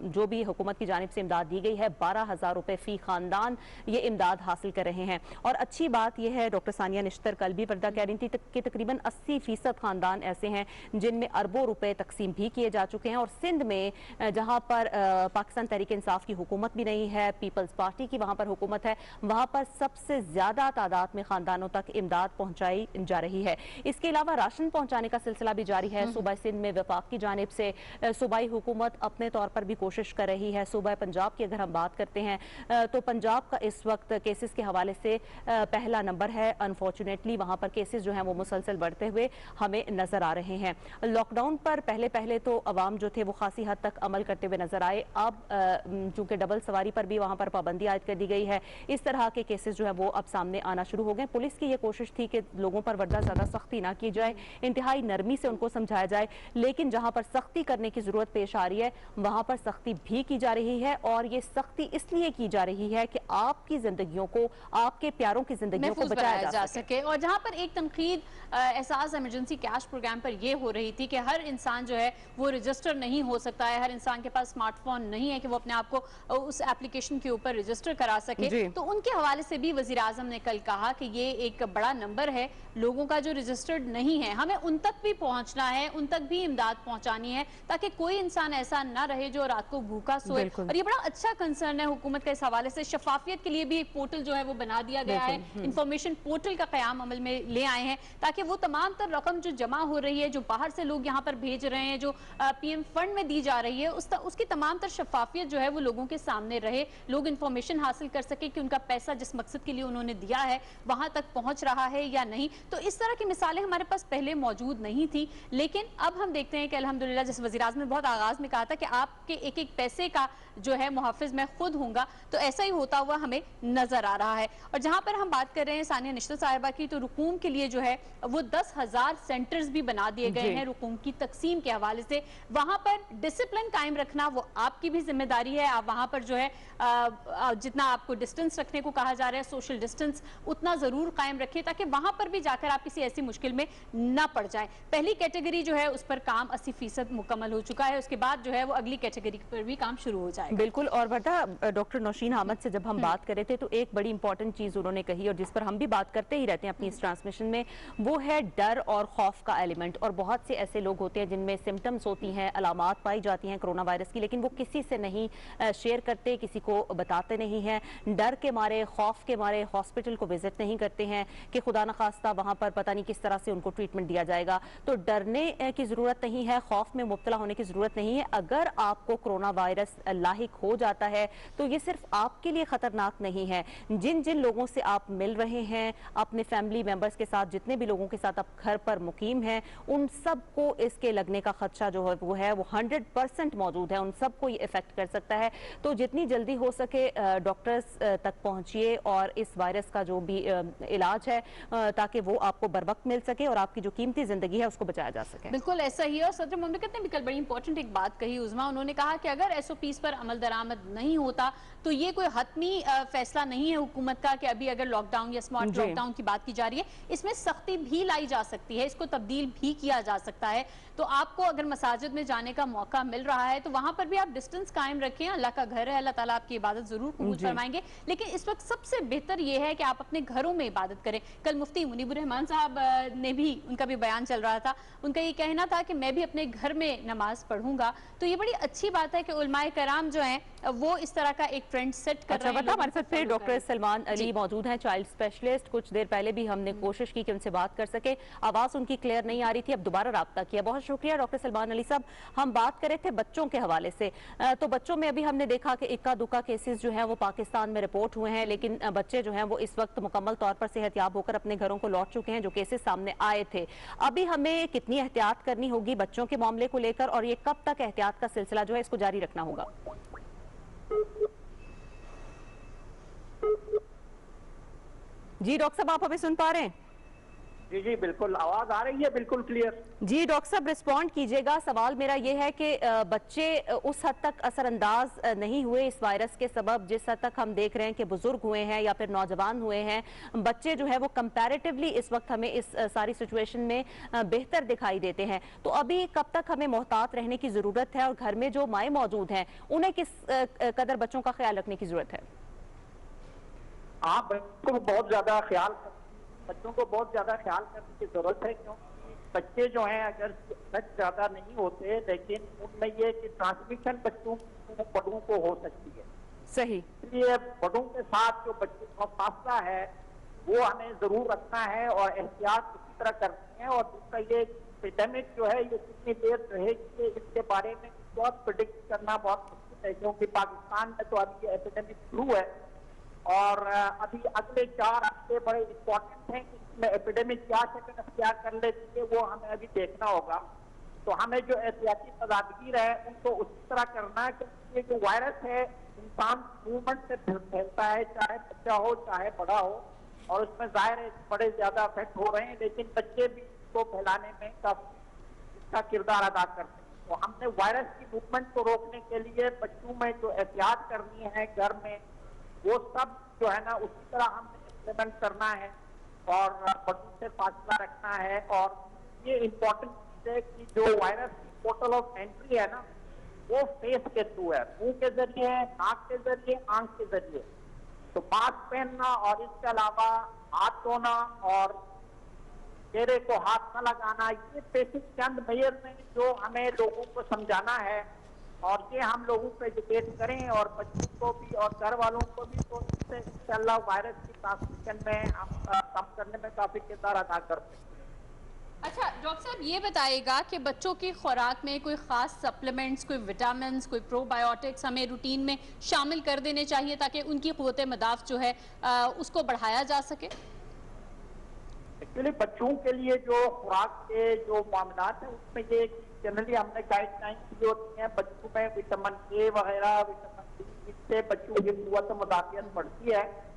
जो भी हुकूमत की जानिब से इमदाद दी गई है 12,000 रुपए फी खानदान ये इमदाद हासिल कर रहे हैं। और अच्छी बात यह है, डॉक्टर सानिया निश्तर कल भी वर्दा कह रही थी कि तकरीबन 80% खानदान ऐसे हैं जिनमें अरबों रुपए तकसीम भी किए जा चुके हैं। और सिंध में जहां पर पाकिस्तान तहरीक इंसाफ की हुकूमत भी नहीं है, पीपल्स पार्टी की वहां पर हुकूमत है, वहां पर सबसे ज्यादा तादाद में खानदानों तक इमदाद पहुंचाई जा रही है। इसके अलावा राशन पहुंचाने का सिलसिला भी जारी है। सूबा सिंध में वफाक की जानिब से सूबाई हुकूमत अपने तौर पर भी कोशिश कर रही है। सूबा पंजाब की अगर हम बात करते हैं तो पंजाब का इस वक्त केसेस के हवाले से पहला नंबर है। अनफॉर्चुनेटली वहां पर केसेस जो हैं वो मुसलसल बढ़ते हुए हमें नजर आ रहे हैं। लॉकडाउन पर पहले तो अवाम जो थे वो खासी हद तक अमल करते हुए नजर आए। अब चूंकि डबल सवारी पर भी वहां पर पाबंदी आयद कर दी गई है, इस तरह के केसेस जो है वो अब सामने आना शुरू हो गए। पुलिस की ये कोशिश थी कि लोगों पर वर्दा ज्यादा सख्ती ना की जाए, इंतहाई नरमी से उनको समझाया जाए, लेकिन जहां पर सख्ती करने की जरूरत पेश आ रही है वहां पर सख्ती भी की जा रही है। और ये सख्ती इसलिए की जा रही है कि आपकी जिंदगियों को, आपके प्यारों की जिंदगियों को बचाया जा सके। और जहां पर एक तनकीद एहसास इमरजेंसी कैश प्रोग्राम पर यह हो रही थी कि हर इंसान जो है वो रजिस्टर नहीं हो सकता है, हर इंसान के पास स्मार्टफोन नहीं है कि वो अपने आप को उस एप्लीकेशन के ऊपर रजिस्टर करा सके। तो उनके हवाले से भी वजीर आजम ने कल कहा कि ये एक बड़ा नंबर है लोगों का जो रजिस्टर्ड नहीं है, हमें उन तक भी पहुंचना है, उन तक भी इमदाद पहुंचानी है ताकि कोई इंसान ऐसा ना रहे जो रात को भूखा सोए। और ये बड़ा अच्छा कंसर्न है हुकूमत का इस हवाले से। शफाफियत के लिए भी एक पोर्टल जो है वो बना दिया गया है, इंफॉर्मेशन पोर्टल का कयाम अमल में ले आए हैं ताकि वो तमाम तर रकम जो जमा हो रही है, जो बाहर से लोग यहाँ पर भेज रहे हैं, जो पीएम फंड में दी जा रही है, उसकी तमाम तर शफाफियत जो है वो लोगों के सामने रहे, लोग इंफॉर्मेशन हासिल कर सके कि उनका पैसा जिस मकसद के लिए उन्होंने दिया है वहां तक पहुंच रहा है या नहीं। तो इस तरह की मिसालें हमारे पास पहले मौजूद नहीं थी, लेकिन अब हम देखते हैं कि अल्हम्दुलिल्लाह जैसे वज़ीर आज़म ने बहुत आगाज में कहा था कि आपके एक एक पैसे का जो है मुहाफिज मैं खुद हूंगा, तो ऐसा ही होता हुआ हमें नजर आ रहा है। और जहां पर हम बात कर रहे हैं सानिया निश्तर साहिबा की, तो रुकूम के लिए जो है वो 10,000 सेंटर्स भी बना दिए गए हैं रुकूम की तकसीम के हवाले से। वहां पर डिसिप्लिन कायम रखना वो आपकी भी जिम्मेदारी है। आप वहां पर जो है जितना आपको डिस्टेंस रखने को कहा जा रहा है, सोशल डिस्टेंस, उतना जरूर कायम रखिए ताकि वहां पर भी जाकर आप किसी ऐसी मुश्किल में ना पड़ जाए। पहली कैटेगरी जो है उस पर काम 80% मुकम्मल हो चुका है, उसके बाद जो है वो अगली कैटेगरी पर भी काम शुरू हो जाए। बिल्कुल। और वर्दा डॉक्टर नौशीन अहमद से जब हम बात कर रहे थे तो एक बड़ी इंपॉर्टेंट चीज उन्होंने कही और जिस पर हम भी बात करते ही रहते हैं अपनी इस ट्रांसमिशन में, वो है डर और खौफ का एलिमेंट। और बहुत से ऐसे लोग होते हैं जिनमें सिम्टम्स होती हैं, अलामात पाई जाती हैं कोरोना वायरस की, लेकिन वो किसी से नहीं शेयर करते, किसी को बताते नहीं हैं, डर के मारे, खौफ के मारे हॉस्पिटल को विजिट नहीं करते हैं कि खुदा न खास्ता वहां पर पता नहीं किस तरह से उनको ट्रीटमेंट दिया जाएगा। तो डरने की जरूरत नहीं है, खौफ में मुब्तला होने की जरूरत नहीं है। अगर आपको कोरोना वायरस लाहिक हो जाता है तो ये सिर्फ आपके लिए खतरनाक नहीं है, जिन जिन लोगों से आप मिल रहे हैं, अपने फैमिली मेंबर्स के साथ, जितने भी लोगों के साथ आप घर पर मुकीम हैं, उन सबको इसके लगने का खदशा जो है वो 100% मौजूद है, उन सबको ये इफेक्ट कर सकता है। तो जितनी जल्दी हो सके डॉक्टर्स तक पहुंचिए और इस वायरस का जो भी इलाज है ताकि वो आपको बर वक्त मिल सके और आपकी जो कीमती जिंदगी है उसको बचाया जा सके। बिल्कुल ऐसा ही है। और सदर मुमलिकत ने भी कल बड़ी इंपॉर्टेंट एक बात कही उज़मा, उन्होंने कहा कि अगर एसओपीज पर अमल दरामद नहीं होता तो ये कोई हतमी फैसला नहीं है हुकूमत का कि अभी अगर लॉकडाउन या स्मार्ट लॉकडाउन की बात की जा रही है, इसमें सख्ती भी लाई जा सकती है, इसको तब्दील भी किया जा सकता है। तो आपको अगर मसाजिद में जाने का मौका मिल रहा है तो वहां पर भी आप डिस्टेंस कायम रखें। अल्लाह का घर है, अल्लाह ताला आपकी इबादत जरूर कबूल फरमाएंगे, लेकिन इस वक्त सबसे बेहतर यह है कि आप अपने घरों में इबादत करें। कल मुफ्ती मुनीबुर रहमान साहब ने भी, उनका भी बयान चल रहा था, उनका ये कहना था कि मैं भी अपने घर में नमाज पढ़ूंगा। तो ये बड़ी अच्छी बात है कि उलमाए कराम जो है वो इस तरह का एक ट्रेंड सेट कर रहे हैं। हमारे साथ फिर डॉक्टर सलमान अली मौजूद हैं, चाइल्ड स्पेशलिस्ट। कुछ देर पहले भी हमने कोशिश की कि उनसे बात कर सके, आवाज उनकी क्लियर नहीं आ रही थी, अब दोबारा राब्ता किया। बहुत शुक्रिया डॉक्टर सलमान अली साहब। हम बात कर रहे थे बच्चों के हवाले से, तो बच्चों में अभी हमने देखा कि इक्का दुक्का केसेस जो है वो पाकिस्तान में रिपोर्ट हुए हैं, लेकिन बच्चे जो हैं वो इस वक्त मुकम्मल तौर पर सेहतयाब होकर अपने घरों को लौट चुके हैं जो केसेस सामने आए थे। अभी हमें कितनी एहतियात करनी होगी बच्चों के मामले को लेकर, और ये कब तक एहतियात का सिलसिला जो है इसको जारी रखना होगा? जी डॉक्टर साहब, आप हमें सुन पा रहे हैं? जी जी बिल्कुल, आवाज आ रही है बिल्कुल क्लियर। जी डॉक्टर साहब, रिस्पॉन्ड कीजिएगा। सवाल मेरा ये है कि बच्चे उस हद तक असरअंदाज नहीं हुए इस वायरस के सबब जिस हद तक हम देख रहे हैं कि बुजुर्ग हुए हैं या फिर नौजवान हुए हैं। बच्चे जो है वो कंपैरेटिवली इस वक्त हमें इस सारी सिचुएशन में बेहतर दिखाई देते हैं। तो अभी कब तक हमें मोहतात रहने की जरूरत है, और घर में जो माएँ मौजूद हैं उन्हें किस कदर बच्चों का ख्याल रखने की जरूरत है? आप बच्चों को बहुत ज्यादा ख्याल करने की जरूरत है, क्योंकि बच्चे जो हैं अगर सच ज्यादा नहीं होते, लेकिन उनमें ये कि ट्रांसमिशन बच्चों को बड़ों को हो सकती है। सही। इसलिए बड़ों के साथ जो बच्चों का फासला है वो हमें जरूर रखना है और एहतियात इसी तरह करनी है। और दूसरा ये एपिडेमिक जो है ये कितनी देर रहेगी इसके बारे में बहुत प्रिडिक्ट करना बहुत मुश्किल है, क्योंकि पाकिस्तान में तो अभी ये एपिडेमिक शुरू है और अभी अगले 4 हफ्ते बड़े इम्पोर्टेंट हैं कि इसमें एपिडेमिक क्या शक्ल अख्तियार कर लेती है वो हमें अभी देखना होगा। तो हमें जो एहतियाती तदाबीर है उनको उसी तरह करना है, क्योंकि ये जो वायरस है इंसान मूवमेंट से फैलता है, चाहे बच्चा हो चाहे बड़ा हो, और उसमें जाहिर है बड़े ज्यादा अफेक्ट हो रहे हैं, लेकिन बच्चे भी इसको फैलाने में काफी इसका किरदार अदा करते हैं। तो हमने वायरस की मूवमेंट को रोकने के लिए बच्चों में जो एहतियात करनी है घर में, वो सब जो है ना उसी तरह हमने इम्प्लीमेंट करना है और बच्चों से फासला रखना है। और ये इम्पोर्टेंट चीज है कि जो वायरस की पोर्टल ऑफ एंट्री है ना वो फेस के थ्रू है, मुंह के जरिए, नाक के जरिए, आंख के जरिए। तो मास्क पहनना और इसके अलावा हाथ धोना और चेहरे को हाथ न लगाना, ये बेसिक चंद मेजर में जो हमें लोगों को समझाना है और ये हम लोगों पे एजुकेट करें और बच्चों को भी और घर वालों को भी, तो इससे इंशाल्लाह वायरस की ट्रांसमिशन में हम कम करने में काफी किरदार अदा करते हैं। अच्छा डॉक्टर साहब, ये बताइएगा कि बच्चों की खुराक में कोई खास सप्लीमेंट्स, कोई विटामिन्स, कोई प्रोबायोटिक्स हमें रूटीन में शामिल कर देने चाहिए ताकि उनकी क़ुव्वत मदाफ़ जो है उसको बढ़ाया जा सके? एक्चुअली बच्चों के लिए जो खुराक के जो मामलात हैं उसमें ये जनरली हमने गाइडलाइन की होती है बच्चों में विटामिन ए वगैरह, विटामिन डी, जिससे बच्चों की क़ुव्वत मुदाफ़ियत बढ़ती है।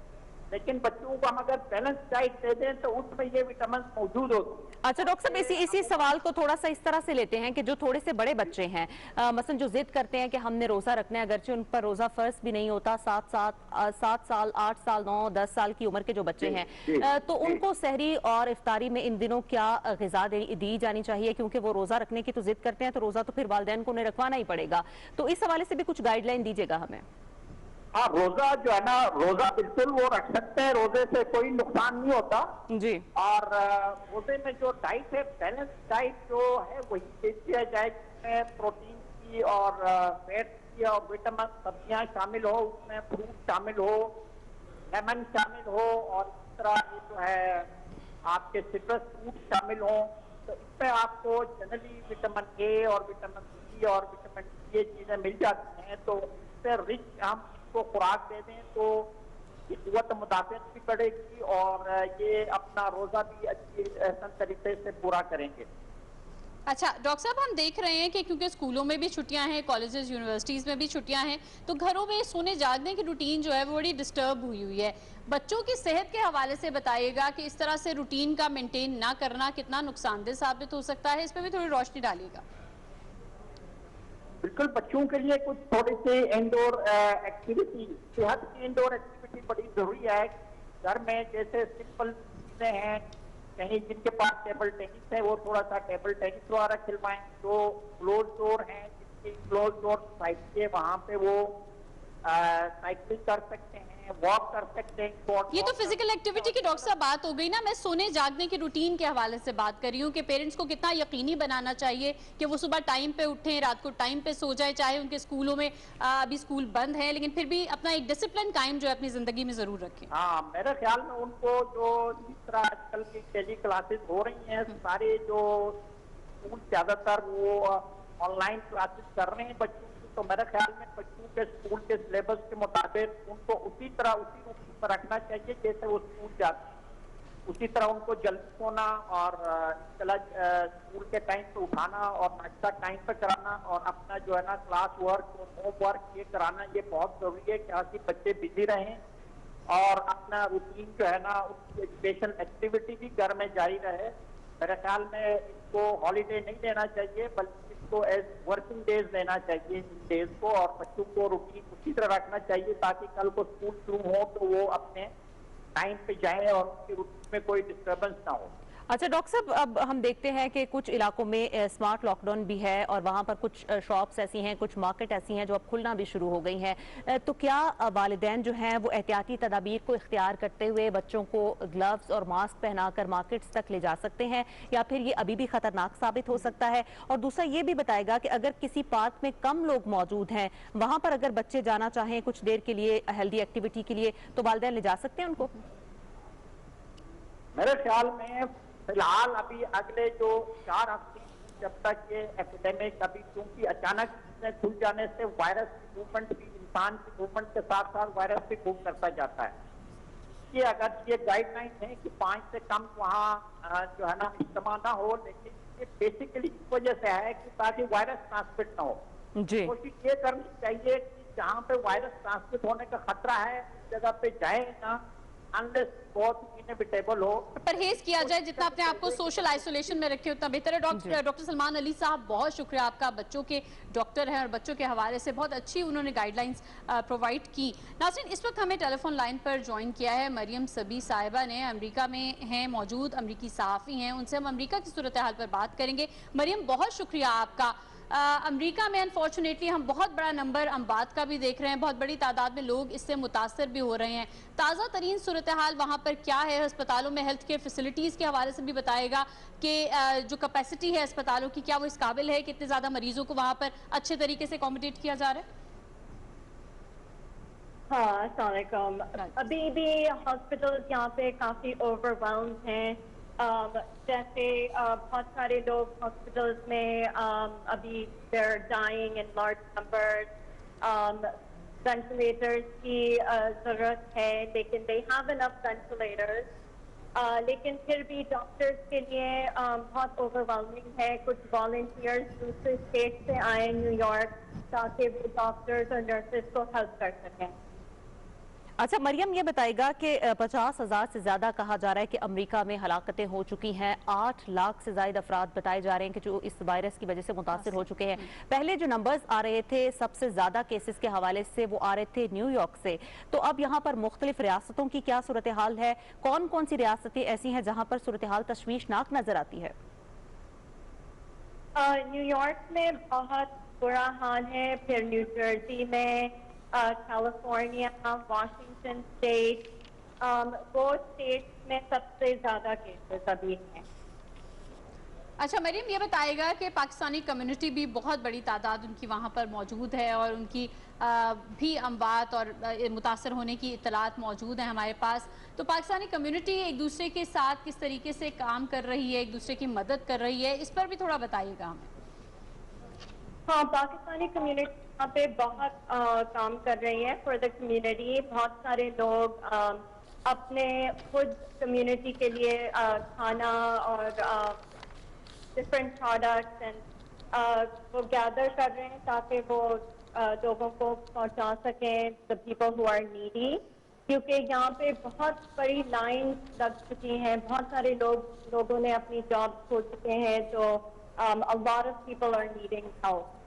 लेकिन बच्चों को हम अगर बैलेंस डाइट दे दें तो उसमें ये विटामिन मौजूद होती है। अच्छा डॉक्टर साहब, इसी सवाल को थोड़ा सा इस तरह से लेते हैं कि जो थोड़े से बड़े बच्चे हैं, मसलन जो जिद करते हैं कि हमने रोजा रखना है, अगरचे उन पर रोजा फर्ज भी नहीं होता, 7 साल, 8 साल, 9, 10 साल की उम्र के जो बच्चे हैं, तो उनको सहरी और इफ्तारी में इन दिनों क्या ग़िज़ा दी जानी चाहिए? क्योंकि वो रोजा रखने की तो जिद करते हैं, तो रोजा तो फिर वालिदैन को उन्हें रखवाना ही पड़ेगा। तो इस हवाले से भी कुछ गाइडलाइन दीजिएगा हमें। हाँ, रोजा जो है ना, रोजा बिल्कुल वो रख सकते हैं, रोजे से कोई नुकसान नहीं होता जी। और रोजे में जो डाइट है, बैलेंस डाइट जो है वही देखी है जाए, जिसमें प्रोटीन की और फैट की और विटामिन सब्जियां शामिल हो, उसमें फ्रूट शामिल हो, लेमन शामिल हो, और इस तरह ये जो है आपके सिट्रस फ्रूट शामिल हो। तो इसमें आपको जनरली विटामिन ए और विटामिन सी और विटामिन डी ये चीजें मिल जाती हैं। तो इससे रिच हम को खुराक दे दें तो ये क़ुव्वत मुदाफ़ियत भी बढ़ेगी और ये अपना रोजा भी अच्छी तरीके से पूरा करेंगे। अच्छा डॉक्टर साहब, हम देख रहे हैं कि क्योंकि स्कूलों में भी छुट्टियां हैं, कॉलेजेस यूनिवर्सिटीज़ में भी छुट्टियां हैं, तो घरों में सोने जागने की रूटीन जो है वो बड़ी डिस्टर्ब हुई है। बच्चों की सेहत के हवाले से बताइएगा कि इस तरह से रूटीन का मेंटेन ना करना कितना नुकसानदेह साबित हो सकता है, इस पर भी थोड़ी रोशनी डालिएगा। बिल्कुल, बच्चों के लिए कुछ थोड़ी सी इंडोर एक्टिविटी, सेहत की इंडोर एक्टिविटी बड़ी जरूरी है। घर में जैसे सिंपल चीजें हैं, कहीं जिनके पास टेबल टेनिस है वो थोड़ा सा टेबल टेनिस द्वारा खिलवाएं। जो क्लोज डोर हैं, जिनकी क्लोज डोर साइकिल है, वहाँ पे वो साइकिलिंग कर सकते हैं, वॉक कर सकते हैं। ये तो फिजिकल एक्टिविटी की डॉक्टर साहब बात हो गई ना, मैं सोने जागने की रूटीन के हवाले से बात कर रही हूँ कि पेरेंट्स को कितना यकीनी बनाना चाहिए कि वो सुबह टाइम पे उठें, रात को टाइम पे सो जाए, चाहे उनके स्कूलों में अभी स्कूल बंद है, लेकिन फिर भी अपना एक डिसिप्लिन कायम जो है अपनी जिंदगी में जरूर रखें। हाँ, मेरे ख्याल में उनको जो जिस तरह आजकल की टेली क्लासेस हो रही हैं, सारे जो स्कूल ज्यादातर वो ऑनलाइन क्लासेस कर रहे हैं बच्चों की, तो मेरे ख्याल में बच्चों के स्कूल के सिलेबस के मुताबिक उनको उसी तरह उसी रूटीन पर रखना चाहिए जैसे वो स्कूल जाते हैं। उसी तरह उनको जल्दी सोना और स्कूल के टाइम पे उठाना और नाश्ता टाइम पे कराना और अपना जो है ना क्लास वर्क और होमवर्क ये कराना, ये बहुत जरूरी है कि बच्चे बिजी रहें और अपना रूटीन जो है ना उनकी एजुकेशन एक्टिविटी भी घर में जारी रहे। मेरे ख्याल में इसको हॉलीडे नहीं लेना चाहिए बल्कि इसको एज वर्किंग डेज लेना चाहिए इन डेज को, और बच्चों को रूटीन उसी तरह रखना चाहिए ताकि कल को स्कूल शुरू हो तो वो अपने टाइम पे जाए और उनकी रूटीन में कोई डिस्टर्बेंस ना हो। अच्छा डॉक्टर साहब, अब हम देखते हैं कि कुछ इलाकों में स्मार्ट लॉकडाउन भी है और वहां पर कुछ शॉप्स ऐसी हैं, कुछ मार्केट ऐसी हैं जो अब खुलना भी शुरू हो गई हैं। तो क्या वालिदैन जो हैं वो एहतियाती तदाबीर को इख्तियार करते हुए बच्चों को ग्लव्स और मास्क पहनाकर मार्केट्स तक ले जा सकते हैं, या फिर ये अभी भी खतरनाक साबित हो सकता है? और दूसरा ये भी बताएगा कि अगर किसी पार्क में कम लोग मौजूद हैं, वहां पर अगर बच्चे जाना चाहें कुछ देर के लिए हेल्दी एक्टिविटी के लिए, तो वालिदैन ले जा सकते हैं उनको? मेरे ख्याल में फिलहाल अभी अगले जो 4 हफ्ते जब तक ये एपिडेमिक अभी, क्योंकि अचानक खुल जाने से वायरस की मूवमेंट भी, इंसान की मूवमेंट के साथ साथ वायरस भी मूव करता जाता है। ये अगर ये गाइडलाइन है कि 5 से कम वहाँ जो है ना इज्तिमा ना हो, लेकिन ये बेसिकली इस वजह से है कि ताकि वायरस ट्रांसमिट ना हो। कोशिश ये करनी चाहिए कि जहाँ पे वायरस ट्रांसमिट होने का खतरा है उस जगह पे जाए ना, अनलेस बहुत इनएविटेबल हो, परहेज किया जाए। जितना अपने आपको सोशल आइसोलेशन में रखे उतना बेहतर है। डॉक्टर सलमान अली साहब, बहुत शुक्रिया आपका। बच्चों के डॉक्टर हैं और बच्चों के हवाले से बहुत अच्छी उन्होंने गाइडलाइंस प्रोवाइड की। नाज़रीन, इस वक्त हमें टेलीफोन लाइन पर ज्वाइन किया है मरियम सबी साहिबा ने, अमेरिका में हैं मौजूद, अमेरिकी सहाफ़ी हैं। उनसे हम अमेरिका की सूरत हाल पर बात करेंगे। मरियम, बहुत शुक्रिया आपका। अमेरिका में अनफॉर्चुनेटली हम बहुत बड़ा नंबर अमवात का भी देख रहे हैं, बहुत बड़ी तादाद में लोग इससे मुतासर भी हो रहे हैं। ताज़ा तरीन सूरत हाल वहाँ पर क्या है? अस्पतालों में हेल्थ केयर फैसिलिटीज़ के हवाले से भी बताएगा कि जो कैपेसिटी है अस्पतालों की, क्या वो इस काबिल है, कितने ज़्यादा मरीजों को वहाँ पर अच्छे तरीके से अकोमोडेट किया जा रहा है? हाँ, अस्सलाम वालेकुम। अभी भी हॉस्पिटल्स यहाँ पे काफ़ी ओवरवेल्म्ड हैं। जैसे बहुत सारे लोग हॉस्पिटल्स में अभी they're dying in large numbers। Ventilators की ज़रूरत है, लेकिन they have enough ventilators। लेकिन फिर भी डॉक्टर्स के लिए बहुत ओवरवेलमिंग है। कुछ वॉलंटियर्स दूसरे स्टेट से आए न्यूयॉर्क ताकि वो डॉक्टर्स और नर्सेज को हेल्प कर सकें। अच्छा मरियम, ये बताएगा कि 50,000 से ज्यादा कहा जा रहा है कि अमेरिका में हलाकतें हो चुकी हैं। 8 लाख से ज्यादा अफराद बताए जा रहे हैं कि जो इस वायरस की वजह से मुतासिर हो चुके हैं। पहले जो नंबर्स आ रहे थे सबसे ज्यादा केसेस के हवाले से वो आ रहे थे न्यूयॉर्क से, तो अब यहाँ पर मुख्तलिफ रियासतों की क्या सूरत हाल है? कौन कौन सी रियासतें ऐसी हैं जहाँ पर सूरत हाल तशवीशनाक नजर आती है? न्यूयॉर्क में बहुत बुरा हाल है, फिर न्यू जर्सी में, कैलिफोर्निया, वाशिंगटन स्टेट, वो स्टेट में सबसे ज्यादा केसेस अभी हैं। अच्छा मरियम, ये बताएगा कि पाकिस्तानी कम्युनिटी भी बहुत बड़ी तादाद उनकी वहाँ पर मौजूद है और उनकी भी अमवात और मुतासर होने की इत्तलात मौजूद है हमारे पास। तो पाकिस्तानी कम्युनिटी एक दूसरे के साथ किस तरीके से काम कर रही है, एक दूसरे की मदद कर रही है, इस पर भी थोड़ा बताइएगा हमें। हाँ, पाकिस्तानी कम्युनिटी यहाँ पे बहुत काम कर रही है फॉर द कम्युनिटी। बहुत सारे लोग अपने खुद कम्युनिटी के लिए खाना और डिफरेंट प्रोडक्ट्स एंड वो गैदर कर रहे हैं ताकि वो लोगों को पहुंचा सकें, the people who are needy, क्योंकि यहाँ पे बहुत बड़ी लाइन लग चुकी हैं। बहुत सारे लोगों ने अपनी जॉब खो चुके हैं, तो a lot of people are needing help।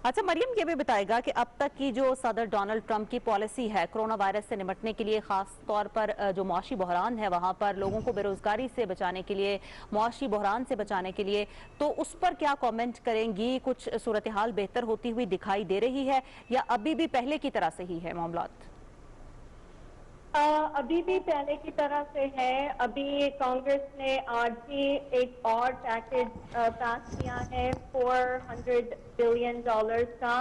अच्छा मरियम, ये भी बताएगा कि अब तक की जो सदर डोनाल्ड ट्रंप की पॉलिसी है कोरोना वायरस से निपटने के लिए, खास तौर पर जो मुआशी बहरान है वहाँ पर लोगों को बेरोजगारी से बचाने के लिए, मुआशी बहरान से बचाने के लिए, तो उस पर क्या कमेंट करेंगी? कुछ सूरत हाल बेहतर होती हुई दिखाई दे रही है या अभी भी पहले की तरह से ही है मामलात? अभी भी पहले की तरह से है। अभी कांग्रेस ने आज ही एक और पैकेज पास किया है $400 बिलियन का,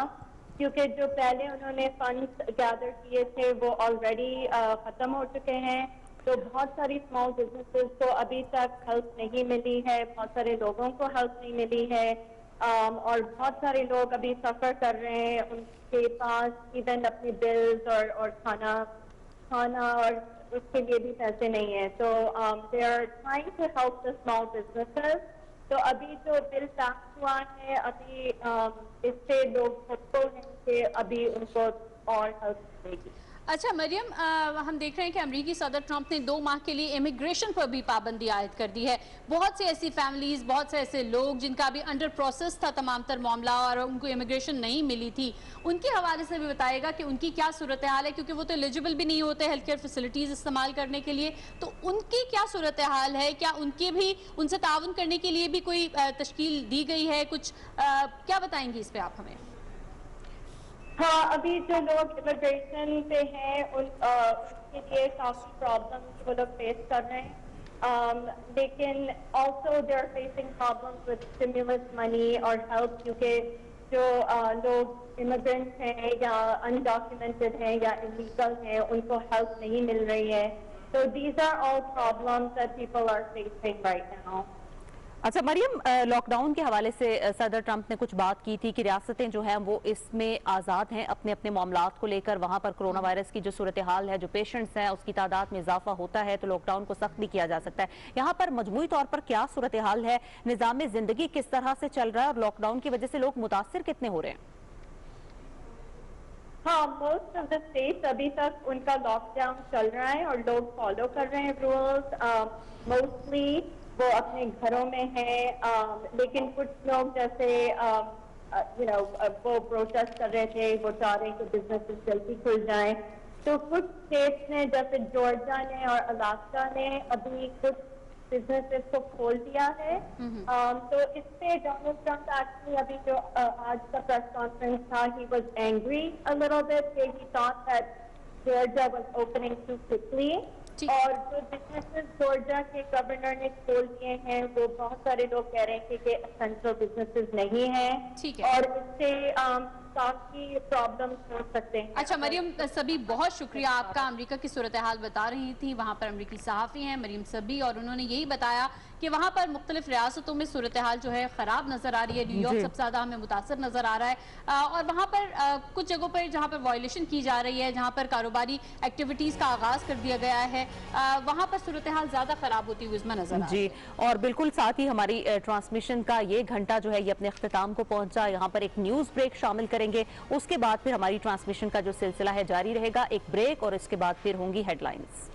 क्योंकि जो पहले उन्होंने फंड्स गैदर किए थे वो ऑलरेडी खत्म हो चुके हैं। तो बहुत सारी स्मॉल बिजनेसेस को अभी तक हेल्प नहीं मिली है, बहुत सारे लोगों को हेल्प नहीं मिली है, और बहुत सारे लोग अभी सफर कर रहे हैं। उनके पास इवन अपनी बिल्स और खाना खाना और उसके लिए भी पैसे नहीं है, तो they are trying to help the small businesses. तो अभी जो बिल पास हुआ है, अभी इससे लोग होपफुल हैं कि अभी उनको और हेल्प मिलेगी। अच्छा मरियम, हम देख रहे हैं कि अमेरिकी सदर ट्रंप ने 2 माह के लिए इमिग्रेशन पर भी पाबंदी आयद कर दी है। बहुत से ऐसी फैमिलीज, बहुत से ऐसे लोग जिनका अभी अंडर प्रोसेस था तमाम तर मामला और उनको इमिग्रेशन नहीं मिली थी, उनके हवाले से भी बताएगा कि उनकी क्या सूरत हाल है, क्योंकि वो तो एलिजिबल भी नहीं होते हेल्थ केयर फैसिलिटीज इस्तेमाल करने के लिए। तो उनकी क्या सूरत हाल है, क्या उनके भी उनसे ताउन करने के लिए भी कोई तश्कील दी गई है? कुछ क्या बताएंगी इस पे आप हमें? हाँ, अभी जो लोग इमिग्रेशन पे हैं उनके लिए काफी प्रॉब्लम्स वो लोग फेस कर रहे हैं, लेकिन also they are facing problems with stimulus money और हेल्प, क्योंकि जो लोग इमिग्रेंट्स हैं या अनडॉक्यूमेंटेड हैं या इलीगल हैं उनको हेल्प नहीं मिल रही है। तो these are all problems that people are facing right now. अच्छा मरियम, लॉकडाउन के हवाले से सदर ट्रंप ने कुछ बात की थी कि रियासतें जो हैं वो इसमें आज़ाद हैं अपने अपने मामलात को लेकर। वहां पर कोरोना वायरस की जो सूरत हाल है, जो पेशेंट्स हैं उसकी तादाद में इजाफा होता है तो लॉकडाउन को सख्त भी किया जा सकता है। यहाँ पर मजमूई तौर पर क्या सूरत हाल है, निज़ाम जिंदगी किस तरह से चल रहा है और लॉकडाउन की वजह से लोग मुतासिर कितने हो रहे हैं? हाँ, मोस्ट ऑफ द स्टेट्स अभी तक उनका लॉकडाउन चल रहा है और लोग फॉलो कर रहे हैं रूल्स। मोस्टली वो अपने घरों में हैं, लेकिन कुछ लोग जैसे वो प्रोटेस्ट कर रहे थे, वो चाह रहे हैं कि बिजनेसेस जल्दी खुल जाएं। तो कुछ स्टेट्स ने जैसे जॉर्जिया ने और अलास्का ने अभी कुछ बिजनेसेस को खोल दिया है। तो इस पे डोनाल्ड ट्रंप एक्चुअली अभी जो आज का प्रेस कॉन्फ्रेंस था, he was angry a little bit, he thought that Georgia was opening too quickly. और जो बिजनेसेस जॉर्जिया के गवर्नर ने खोल दिए हैं वो बहुत सारे लोग कह रहे हैं कि एसेंशियल बिजनेसेस नहीं हैं और इससे काफी प्रॉब्लम्स हो सकते हैं। अच्छा मरियम सभी, बहुत शुक्रिया आपका। अमेरिका की सूरत हाल बता रही थी, वहाँ पर अमेरिकी सहाफ़ी हैं मरियम सभी, और उन्होंने यही बताया कि वहाँ पर मुख्तलिफ रियासतों में सूरत हाल जो है ख़राब नज़र आ रही है। न्यूयॉर्क सबसे ज़्यादा हमें मुतासर नज़र आ रहा है और वहाँ पर कुछ जगहों पर जहाँ पर वायलेशन की जा रही है, जहाँ पर कारोबारी एक्टिविटीज़ का आगाज़ कर दिया गया है, वहाँ पर सूरत हाल ज़्यादा ख़राब होती हुई इसमें नजर जी। और बिल्कुल साथ ही हमारी ट्रांसमिशन का ये घंटा जो है ये अपने अख्तिताम को पहुंचा। यहाँ पर एक न्यूज़ ब्रेक शामिल करेंगे, उसके बाद फिर हमारी ट्रांसमिशन का जो सिलसिला है जारी रहेगा। एक ब्रेक और इसके बाद फिर होंगी हेडलाइंस।